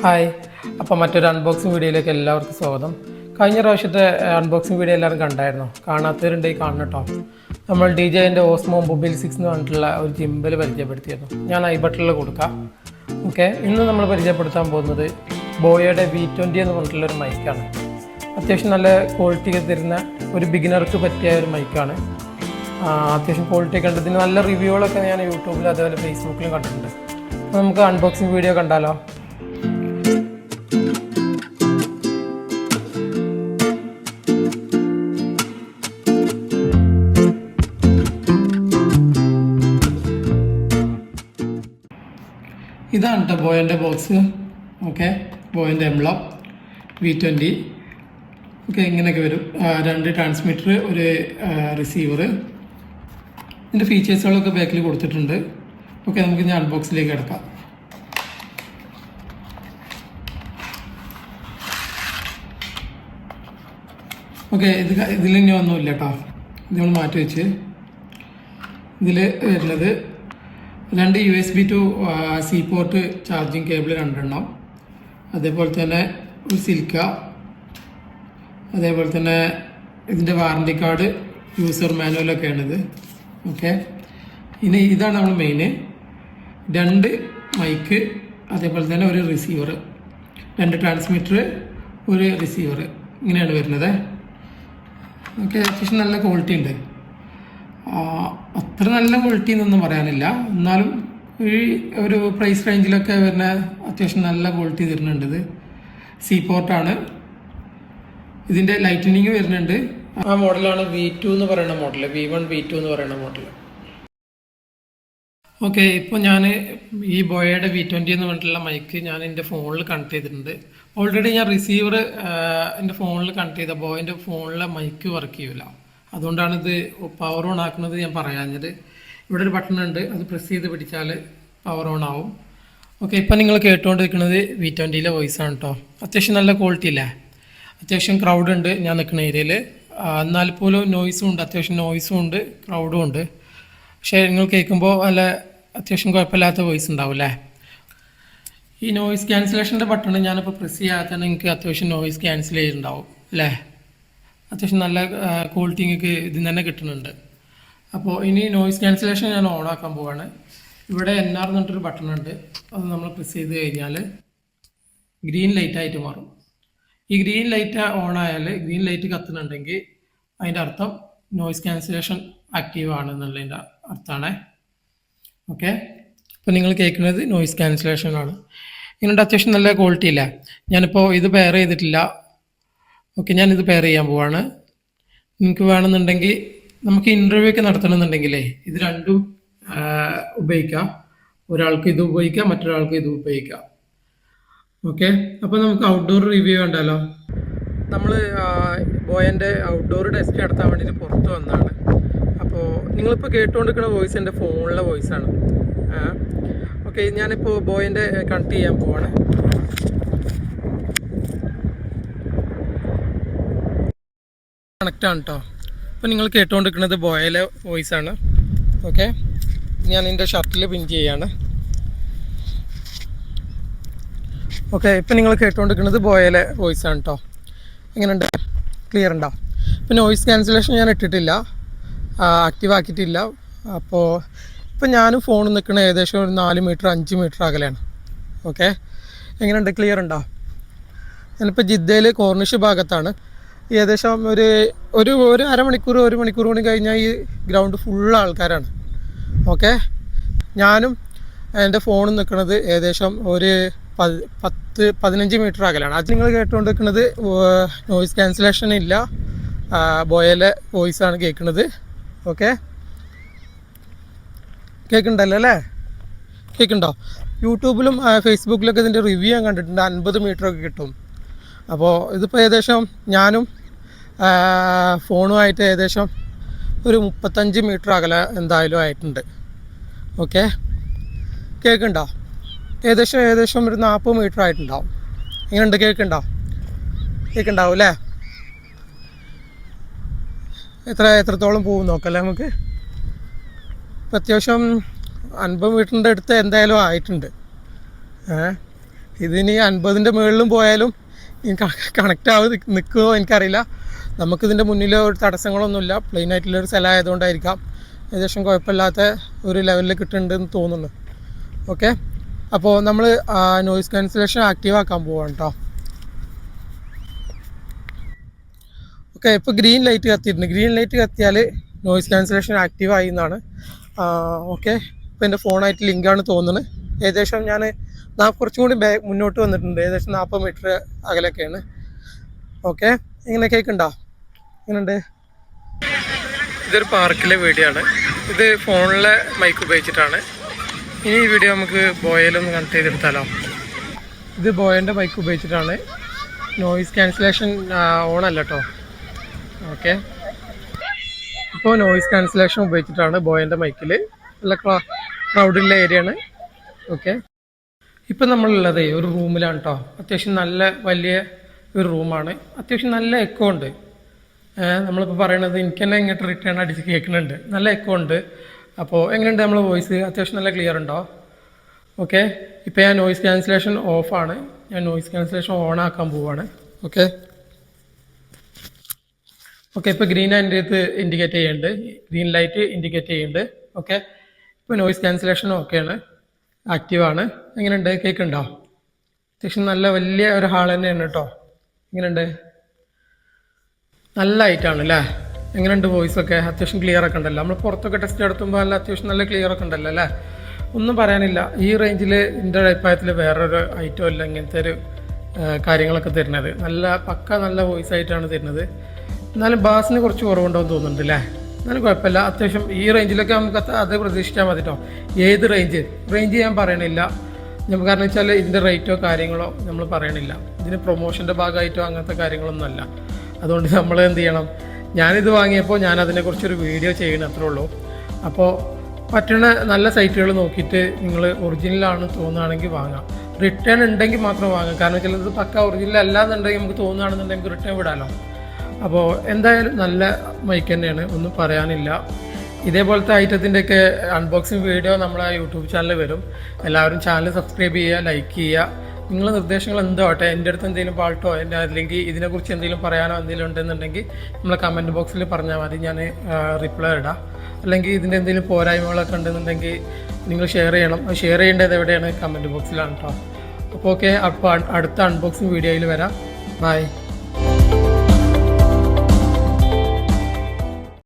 Hi, അപ്പോൾ മറ്റൊരു unboxing വീഡിയോയിലേക്ക് എല്ലാവർക്കും സ്വാഗതം. കഴിഞ്ഞ പ്രാവശ്യത്തെ അൺബോക്സിങ് വീഡിയോ എല്ലാവരും കണ്ടായിരുന്നോ? കാണാത്തവരുണ്ടെങ്കിൽ കാണണം കേട്ടോ. നമ്മൾ DJIൻ്റെ ഓസ്മോ മൊബൈൽ 6 എന്ന് പറഞ്ഞിട്ടുള്ള ഒരു ജിംബൽ പരിചയപ്പെടുത്തിയിരുന്നു. ഞാൻ ഐ ബട്ടണിൽ കൊടുക്കാം. ഓക്കെ, ഇന്ന് നമ്മൾ പരിചയപ്പെടുത്താൻ പോകുന്നത് ബോയയുടെ V20 എന്ന് പറഞ്ഞിട്ടുള്ളൊരു മൈക്കാണ്. അത്യാവശ്യം നല്ല ക്വാളിറ്റി തരുന്ന ഒരു ബിഗിനർക്ക് പറ്റിയ ഒരു മൈക്കാണ്. അത്യാവശ്യം ക്വാളിറ്റി ഒക്കെ ഉണ്ട്. ഇതിന് നല്ല റിവ്യൂകളൊക്കെ ഞാൻ യൂട്യൂബിൽ അതുപോലെ ഫേസ്ബുക്കിലും കണ്ടിട്ടുണ്ട്. അപ്പോൾ നമുക്ക് അൺബോക്സിങ് വീഡിയോ കണ്ടാലോ? ഇതാണ് കേട്ടോ ബോയൻ്റെ ബോക്സ്. ഓക്കെ, ബോയൻ്റെ എംബ്ലം V20. ഓക്കെ, ഇങ്ങനെയൊക്കെ വരും. 2 ട്രാൻസ്മിറ്റർ, ഒരു റിസീവർ. ഇതിൻ്റെ ഫീച്ചേഴ്സുകളൊക്കെ ബാക്കിൽ കൊടുത്തിട്ടുണ്ട്. ഓക്കെ, നമുക്ക് ഞാൻ അൺബോക്സിലേക്ക് കിടക്കാം. ഓക്കെ, ഇതിൽ ഇനി ഒന്നുമില്ല കേട്ടോ. ഇത് നമ്മൾ മാറ്റി വെച്ച് ഇതിൽ വരുന്നത് 2 USB to C port charging cable 2 അതേപോലെ തന്നെ ഒരു സിൽക്ക, അതേപോലെ തന്നെ ഇതിൻ്റെ വാറണ്ടി കാർഡ്, യൂസർ മാനുവലൊക്കെയാണിത്. ഓക്കെ, ഇനി ഇതാണ് നമ്മൾ മെയിന്. 2 മൈക്ക്, അതേപോലെ തന്നെ ഒരു റിസീവർ, 2 ട്രാൻസ്മിറ്റർ, ഒരു റിസീവർ, ഇങ്ങനെയാണ് വരുന്നത്. ഓക്കെ, അത്യാവശ്യം നല്ല ക്വാളിറ്റി ഉണ്ട്. അത്ര നല്ല ക്വാളിറ്റി എന്നൊന്നും പറയാനില്ല, എന്നാലും ഈ ഒരു പ്രൈസ് റേഞ്ചിലൊക്കെ വരുന്ന അത്യാവശ്യം നല്ല ക്വാളിറ്റി തരുന്നുണ്ട്. ഇത് C പോർട്ടാണ്. ഇതിൻ്റെ ലൈറ്റനിങ് വരുന്നുണ്ട്. ആ മോഡലാണ് V2 എന്ന് പറയുന്ന മോഡൽ, V1 V2 എന്ന് പറയുന്ന മോഡൽ. ഓക്കെ, ഇപ്പോൾ ഞാൻ ഈ ബോയയുടെ V20 എന്ന് പറഞ്ഞിട്ടുള്ള മൈക്ക് ഞാൻ എൻ്റെ ഫോണിൽ കണക്ട് ചെയ്തിട്ടുണ്ട്. ഓൾറെഡി ഞാൻ റിസീവർ എൻ്റെ ഫോണിൽ കണക്ട് ചെയ്ത ബോയൻ്റെ ഫോണിലെ മൈക്ക് വർക്ക് ചെയ്യില്ല. അതുകൊണ്ടാണ് ഇത് പവർ ഓൺ ആക്കുന്നത് ഞാൻ പറയാഞ്ഞത്. ഇവിടെ ഒരു ബട്ടൺ ഉണ്ട്, അത് പ്രസ് ചെയ്ത് പിടിച്ചാൽ പവർ ഓൺ ആവും. ഓക്കെ, ഇപ്പം നിങ്ങൾ കേട്ടുകൊണ്ടിരിക്കുന്നത് V20യിലെ വോയിസ് ആണ് കേട്ടോ. അത്യാവശ്യം നല്ല ക്വാളിറ്റി ഇല്ലേ? അത്യാവശ്യം ക്രൗഡ് ഉണ്ട് ഞാൻ നിൽക്കുന്ന ഏരിയയിൽ. എന്നാൽ പോലും നോയ്സും ഉണ്ട്, അത്യാവശ്യം നോയ്സും ഉണ്ട്, ക്രൗഡും ഉണ്ട്. പക്ഷേ നിങ്ങൾ കേൾക്കുമ്പോൾ നല്ല അത്യാവശ്യം കുഴപ്പമില്ലാത്ത വോയിസ് ഉണ്ടാവും അല്ലേ? ഈ നോയ്സ് ക്യാൻസലേഷൻ്റെ ബട്ടൺ ഞാനിപ്പോൾ പ്രസ് ചെയ്യാതെ തന്നെ നിങ്ങൾക്ക് അത്യാവശ്യം നോയ്സ് ക്യാൻസൽ ചെയ്തിട്ടുണ്ടാവും അല്ലേ? അത്യാവശ്യം നല്ല ക്വാളിറ്റി നിങ്ങൾക്ക് ഇതിൽ തന്നെ കിട്ടുന്നുണ്ട്. അപ്പോൾ ഇനി നോയ്സ് ക്യാൻസലേഷൻ ഞാൻ ഓൺ ആക്കാൻ പോവാണ്. ഇവിടെ NR എന്നിട്ടൊരു ബട്ടൺ ഉണ്ട്, അത് നമ്മൾ പ്രസ് ചെയ്ത് കഴിഞ്ഞാൽ ഗ്രീൻ ലൈറ്റ് ആയിട്ട് മാറും. ഈ ഗ്രീൻ ലൈറ്റ് ഓൺ ആയാൽ, ഗ്രീൻ ലൈറ്റ് കത്തുന്നുണ്ടെങ്കിൽ അതിൻ്റെ അർത്ഥം നോയ്സ് ക്യാൻസലേഷൻ ആക്റ്റീവ് ആണ് എന്നുള്ളതിൻ്റെ അർത്ഥമാണ്. ഓക്കെ, ഇപ്പോൾ നിങ്ങൾ കേൾക്കുന്നത് നോയ്സ് ക്യാൻസലേഷൻ ആണ്. ഇങ്ങനെയുണ്ട്, അത്യാവശ്യം നല്ല ക്വാളിറ്റി ഇല്ല. ഞാനിപ്പോൾ ഇത് പെയർ ചെയ്തിട്ടില്ല. ഓക്കെ, ഞാനിത് പെയർ ചെയ്യാൻ പോവാണ്. നിങ്ങൾക്ക് വേണമെന്നുണ്ടെങ്കിൽ നമുക്ക് ഇൻ്റർവ്യൂ ഒക്കെ നടത്തണമെന്നുണ്ടെങ്കിലേ ഇത് രണ്ടും ഉപയോഗിക്കാം. ഒരാൾക്ക് ഇത് ഉപയോഗിക്കാം, മറ്റൊരാൾക്ക് ഇത് ഉപയോഗിക്കാം. ഓക്കെ, അപ്പോൾ നമുക്ക് ഔട്ട്ഡോർ റിവ്യൂ കണ്ടാലോ? നമ്മൾ ബോയൻ്റെ ഔട്ട്ഡോർ ടെസ്റ്റ് നടത്താൻ വേണ്ടിയിട്ട് പുറത്ത് വന്നതാണ്. അപ്പോൾ നിങ്ങളിപ്പോൾ കേട്ടുകൊണ്ടിരിക്കുന്ന വോയിസ് എൻ്റെ ഫോണിലെ വോയിസാണ്. ഓക്കെ, ഞാനിപ്പോൾ ബോയൻ്റെ കണക്ട് ചെയ്യാൻ പോവാണ്. കണക്റ്റാണ് കേട്ടോ. ഇപ്പോൾ നിങ്ങൾ കേട്ടുകൊണ്ടിരിക്കുന്നത് ബോയയിലെ വോയിസാണ്. ഓക്കെ, ഞാൻ എൻ്റെ ഷർട്ടിൽ പിൻ ചെയ്യാണ്. ഓക്കെ, ഇപ്പം നിങ്ങൾ കേട്ടുകൊണ്ടിരിക്കുന്നത് ബോയയിലെ വോയിസാണ് കേട്ടോ. എങ്ങനെയുണ്ട്? ക്ലിയർ ഉണ്ടോ? ഇപ്പോൾ നോയ്സ് ക്യാൻസലേഷൻ ഞാൻ ഇട്ടിട്ടില്ല, ആക്റ്റീവ് ആക്കിയിട്ടില്ല. അപ്പോൾ ഇപ്പം ഞാനും ഫോണിൽ നിൽക്കണ ഏകദേശം ഒരു 4 മീറ്റർ 5 മീറ്റർ അകലെയാണ്. ഓക്കെ, എങ്ങനെയുണ്ട്? ക്ലിയർ ഉണ്ടോ? ഞാനിപ്പോൾ ജിദ്ദയിൽ കോർണിഷ് ഭാഗത്താണ്. ഏകദേശം ഒരു അരമണിക്കൂർ 1 മണിക്കൂർ കൂടി കഴിഞ്ഞാൽ ഈ ഗ്രൗണ്ട് ഫുൾ ആൾക്കാരാണ്. ഓക്കെ, ഞാനും എൻ്റെ ഫോണിൽ നിൽക്കുന്നത് ഏകദേശം ഒരു 10-15 മീറ്റർ അകലാണ്. അത് നിങ്ങൾ കേട്ടുകൊണ്ടിരിക്കുന്നത് നോയ്സ് ക്യാൻസലേഷൻ ഇല്ല, ബോയയിലെ വോയിസാണ് കേൾക്കുന്നത്. ഓക്കെ, കേൾക്കുന്നുണ്ടല്ലോ അല്ലേ? കേൾക്കുന്നുണ്ടോ? യൂട്യൂബിലും ഫേസ്ബുക്കിലൊക്കെ ഇതിൻ്റെ റിവ്യൂ ഞാൻ കണ്ടിട്ടുണ്ട്, 50 മീറ്ററൊക്കെ കിട്ടും. അപ്പോൾ ഇതിപ്പോൾ ഏകദേശം ഞാനും ഫോണുമായിട്ട് ഏകദേശം ഒരു 35 മീറ്റർ അകലെ എന്തായാലും ആയിട്ടുണ്ട്. ഓക്കെ, കേൾക്കുന്നുണ്ടോ? ഏകദേശം ഒരു 40 മീറ്റർ ആയിട്ടുണ്ടാവും. എങ്ങനെയുണ്ട്? കേൾക്കുന്നുണ്ടാവും അല്ലേ? എത്രത്തോളം പോകും നോക്കല്ലേ നമുക്ക്. ഇപ്പം അത്യാവശ്യം 50 മീറ്ററിൻ്റെ അടുത്ത് എന്തായാലും ആയിട്ടുണ്ട്. ഇതിനി 50ൻ്റെ മുകളിലും പോയാലും കണക്റ്റ് ആവും നിൽക്കുമോ എനിക്കറിയില്ല. നമുക്കിതിൻ്റെ മുന്നിൽ ഒരു തടസ്സങ്ങളൊന്നുമില്ല, പ്ലെയിൻ ആയിട്ടുള്ളൊരു സ്ഥലമായതുകൊണ്ടായിരിക്കാം ഏകദേശം കുഴപ്പമില്ലാത്ത ഒരു ലെവലിൽ കിട്ടുന്നുണ്ടെന്ന് തോന്നുന്നു. ഓക്കെ, അപ്പോൾ നമ്മൾ നോയിസ് ക്യാൻസലേഷൻ ആക്റ്റീവ് ആക്കാൻ പോവാണ് കേട്ടോ. ഓക്കെ, ഇപ്പോൾ ഗ്രീൻ ലൈറ്റ് കത്തിയിട്ടുണ്ട്. ഗ്രീൻ ലൈറ്റ് കത്തിയാൽ നോയിസ് ക്യാൻസലേഷൻ ആക്റ്റീവ് ആയി എന്നാണ്. ഓക്കെ, ഇപ്പോൾ എൻ്റെ ഫോണായിട്ട് ലിങ്കാണ് തോന്നുന്നത്. ഏകദേശം ഞാൻ കുറച്ചും കൂടി മുന്നോട്ട് വന്നിട്ടുണ്ട്, ഏകദേശം 40 മീറ്റർ അകലൊക്കെയാണ്. ഓക്കെ, ഇങ്ങനെ കേൾക്കുന്നുണ്ടോ? ഇങ്ങനെയുണ്ട്. ഇതൊരു പാർക്കിലെ വീഡിയോ ആണ്. ഇത് ഫോണിലെ മൈക്ക് ഉപയോഗിച്ചിട്ടാണ്. ഇനി ഈ വീഡിയോ നമുക്ക് ബോയയിലൊന്ന് കണക്ട് ചെയ്തെടുത്താലോ. ഇത് ബോയൻ്റെ മൈക്ക് ഉപയോഗിച്ചിട്ടാണ്. നോയിസ് ക്യാൻസലേഷൻ ഓൺ അല്ല കേട്ടോ. ഓക്കെ, ഇപ്പോൾ നോയിസ് ക്യാൻസലേഷൻ ഉപയോഗിച്ചിട്ടാണ് ബോയൻ്റെ മൈക്കിൽ. നല്ല ക്രൗഡുള്ള ഏരിയ ആണ്. ഓക്കെ, ഇപ്പം നമ്മളുള്ളത് ഒരു റൂമിലാണ് കേട്ടോ. അത്യാവശ്യം നല്ല വലിയ ഒരു റൂമാണ്. അത്യാവശ്യം നല്ല എക്കോ ഉണ്ട്. നമ്മളിപ്പോൾ പറയണത് എനിക്ക് തന്നെ ഇങ്ങോട്ട് റിട്ടേൺ അടിച്ച് കേൾക്കുന്നുണ്ട്. നല്ല എക്കോ ഉണ്ട്. അപ്പോൾ എങ്ങനെയുണ്ട് നമ്മളെ വോയിസ്? അത്യാവശ്യം നല്ല ക്ലിയർ ഉണ്ടോ? ഓക്കെ, ഇപ്പോൾ ഞാൻ നോയിസ് ക്യാൻസലേഷൻ ഓഫാണ്. ഞാൻ നോയിസ് ക്യാൻസലേഷൻ ഓൺ ആക്കാൻ പോവാണ്. ഓക്കെ ഓക്കെ, ഇപ്പോൾ ഗ്രീൻ അതിൻ്റെ അടുത്ത് ഇൻഡിക്കേറ്റ് ചെയ്യുന്നുണ്ട്, ഗ്രീൻ ലൈറ്റ് ഇൻഡിക്കേറ്റ് ചെയ്യുന്നുണ്ട്. ഓക്കെ, ഇപ്പോൾ നോയിസ് ക്യാൻസലേഷൻ ഓക്കെയാണ്, ആക്റ്റീവാണ്. എങ്ങനെയുണ്ട്? കേൾക്കുന്നുണ്ടോ? അത്യാവശ്യം നല്ല വലിയ ഒരു ഹാൾ തന്നെയാണ് കേട്ടോ. എങ്ങനെയുണ്ട്? നല്ല ഹൈറ്റാണ് അല്ലേ? എങ്ങനെയുണ്ട് വോയിസൊക്കെ? അത്യാവശ്യം ക്ലിയർ ഒക്കെ ഉണ്ടല്ലോ. നമ്മൾ പുറത്തൊക്കെ ടെസ്റ്റ് നടത്തുമ്പോൾ നല്ല അത്യാവശ്യം നല്ല ക്ലിയർ ഒക്കെ ഉണ്ടല്ലോ അല്ലേ? ഒന്നും പറയാനില്ല. ഈ റേഞ്ചിൽ എൻ്റെ അഭിപ്രായത്തിൽ വേറൊരു ഐറ്റം ഇല്ല ഇങ്ങനത്തെ ഒരു കാര്യങ്ങളൊക്കെ തരുന്നത്. നല്ല പക്ക നല്ല വോയിസ് ആയിട്ടാണ് തരുന്നത്. എന്നാലും ബാസിന് കുറച്ച് കുറവുണ്ടോയെന്ന് തോന്നുന്നുണ്ട് അല്ലേ? എന്നാലും കുഴപ്പമില്ല. അത്യാവശ്യം ഈ റേഞ്ചിലൊക്കെ നമുക്ക് അത് പ്രതീക്ഷിച്ചാൽ മതി കേട്ടോ. ഏത് റേഞ്ച് ഞാൻ പറയണില്ല. നമുക്ക് കാരണം വെച്ചാൽ ഇതിൻ്റെ റേറ്റോ കാര്യങ്ങളോ നമ്മൾ പറയണില്ല. ഇതിന് പ്രൊമോഷൻ്റെ ഭാഗമായിട്ടോ അങ്ങനത്തെ കാര്യങ്ങളൊന്നും അല്ല. അതുകൊണ്ട് നമ്മൾ എന്ത് ചെയ്യണം, ഞാനിത് വാങ്ങിയപ്പോൾ ഞാൻ അതിനെക്കുറിച്ചൊരു വീഡിയോ ചെയ്യണം, അത്രേ ഉള്ളൂ. അപ്പോൾ പറ്റുന്ന നല്ല സൈറ്റുകൾ നോക്കിയിട്ട് നിങ്ങൾ ഒറിജിനലാണ് തോന്നുകയാണെങ്കിൽ വാങ്ങാം. റിട്ടേൺ ഉണ്ടെങ്കിൽ മാത്രം വാങ്ങാം. കാരണം വെച്ചാൽ ഇത് പക്ക ഒറിജിനൽ അല്ല എന്നുണ്ടെങ്കിൽ നമുക്ക് തോന്നുകയാണെന്നുണ്ടെങ്കിൽ റിട്ടേൺ വിടാമല്ലോ. അപ്പോൾ എന്തായാലും നല്ല മൈക്ക് തന്നെയാണ്, ഒന്നും പറയാനില്ല. ഇതേപോലത്തെ ഐറ്റത്തിൻ്റെയൊക്കെ അൺബോക്സിങ് വീഡിയോ നമ്മളെ യൂട്യൂബ് ചാനലിൽ വരും. എല്ലാവരും ചാനൽ സബ്സ്ക്രൈബ് ചെയ്യുക, ലൈക്ക് ചെയ്യുക. നിങ്ങളുടെ നിർദ്ദേശങ്ങൾ എന്തോ ആട്ടെ, എൻ്റെ അടുത്ത് എന്തെങ്കിലും പാൾട്ടോ അല്ലെങ്കിൽ ഇതിനെക്കുറിച്ച് എന്തെങ്കിലും പറയാനോ എന്തെങ്കിലും ഉണ്ടെന്നുണ്ടെങ്കിൽ നമ്മളെ കമൻറ്റ് ബോക്സിൽ പറഞ്ഞാൽ മതി, ഞാൻ റിപ്ലൈ ഇടാം. അല്ലെങ്കിൽ ഇതിൻ്റെ എന്തെങ്കിലും പോരായ്മകളൊക്കെ ഉണ്ടെന്നുണ്ടെങ്കിൽ നിങ്ങൾ ഷെയർ ചെയ്യണം. ഷെയർ ചെയ്യേണ്ടത് എവിടെയാണ്? കമൻറ്റ് ബോക്സിലാണ് കേട്ടോ. അപ്പോൾ ഓക്കെ, അപ്പോൾ അടുത്ത അൺബോക്സിങ് വീഡിയോയിൽ വരാം. ബൈ.